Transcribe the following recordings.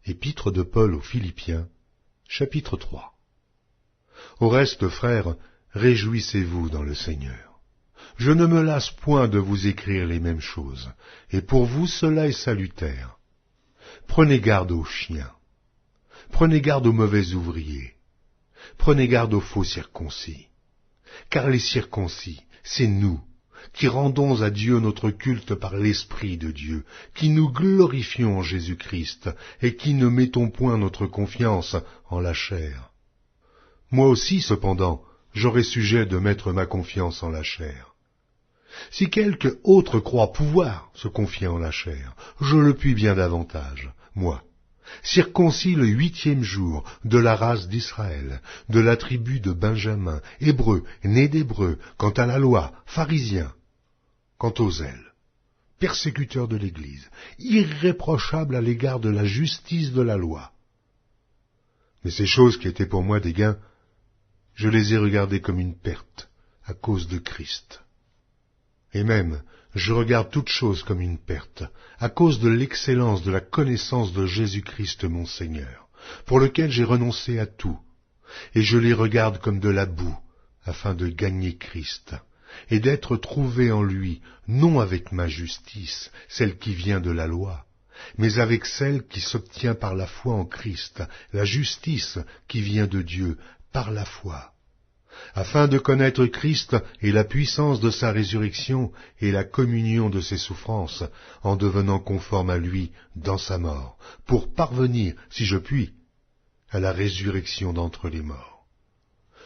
Épître de Paul aux Philippiens, chapitre 3. Au reste, frères, réjouissez-vous dans le Seigneur. Je ne me lasse point de vous écrire les mêmes choses, et pour vous cela est salutaire. Prenez garde aux chiens. Prenez garde aux mauvais ouvriers. Prenez garde aux faux circoncis. Car les circoncis, c'est nous, qui rendons à Dieu notre culte par l'Esprit de Dieu, qui nous glorifions en Jésus-Christ, et qui ne mettons point notre confiance en la chair. Moi aussi, cependant, j'aurai sujet de mettre ma confiance en la chair. Si quelque autre croit pouvoir se confier en la chair, je le puis bien davantage, moi, circoncis le 8e jour, de la race d'Israël, de la tribu de Benjamin, hébreu, né d'hébreu, quant à la loi, pharisien, quant au zèle, persécuteur de l'Église, irréprochable à l'égard de la justice de la loi. Mais ces choses qui étaient pour moi des gains, je les ai regardées comme une perte à cause de Christ. Et même, je regarde toutes choses comme une perte, à cause de l'excellence de la connaissance de Jésus-Christ mon Seigneur, pour lequel j'ai renoncé à tout, et je les regarde comme de la boue, afin de gagner Christ, et d'être trouvé en lui, non avec ma justice, celle qui vient de la loi, mais avec celle qui s'obtient par la foi en Christ, la justice qui vient de Dieu par la foi, afin de connaître Christ et la puissance de sa résurrection et la communion de ses souffrances, en devenant conforme à lui dans sa mort, pour parvenir, si je puis, à la résurrection d'entre les morts.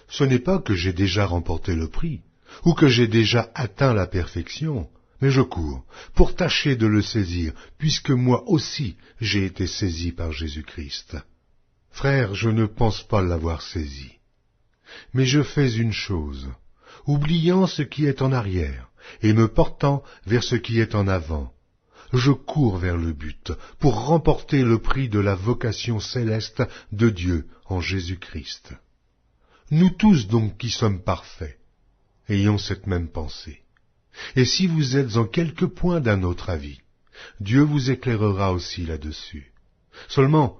Ce n'est pas que j'ai déjà remporté le prix, ou que j'ai déjà atteint la perfection, mais je cours pour tâcher de le saisir, puisque moi aussi j'ai été saisi par Jésus-Christ. Frères, je ne pense pas l'avoir saisi. Mais je fais une chose, oubliant ce qui est en arrière, et me portant vers ce qui est en avant. Je cours vers le but, pour remporter le prix de la vocation céleste de Dieu en Jésus-Christ. Nous tous donc qui sommes parfaits, ayons cette même pensée. Et si vous êtes en quelque point d'un autre avis, Dieu vous éclairera aussi là-dessus. Seulement,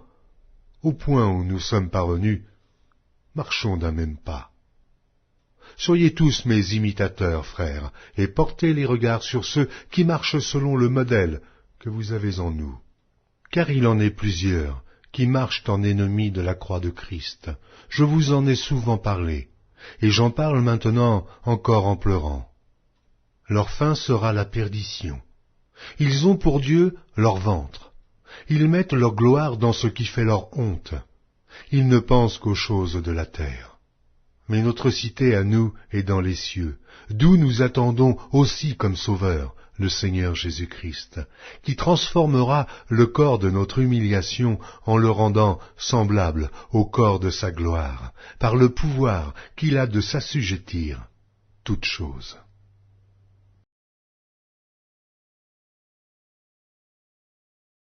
au point où nous sommes parvenus, marchons d'un même pas. Soyez tous mes imitateurs, frères, et portez les regards sur ceux qui marchent selon le modèle que vous avez en nous. Car il en est plusieurs qui marchent en ennemis de la croix de Christ. Je vous en ai souvent parlé, et j'en parle maintenant encore en pleurant. Leur fin sera la perdition. Ils ont pour Dieu leur ventre. Ils mettent leur gloire dans ce qui fait leur honte. Ils ne pensent qu'aux choses de la terre. Mais notre cité à nous est dans les cieux, d'où nous attendons aussi comme Sauveur le Seigneur Jésus-Christ, qui transformera le corps de notre humiliation en le rendant semblable au corps de sa gloire, par le pouvoir qu'il a de s'assujettir toutes choses.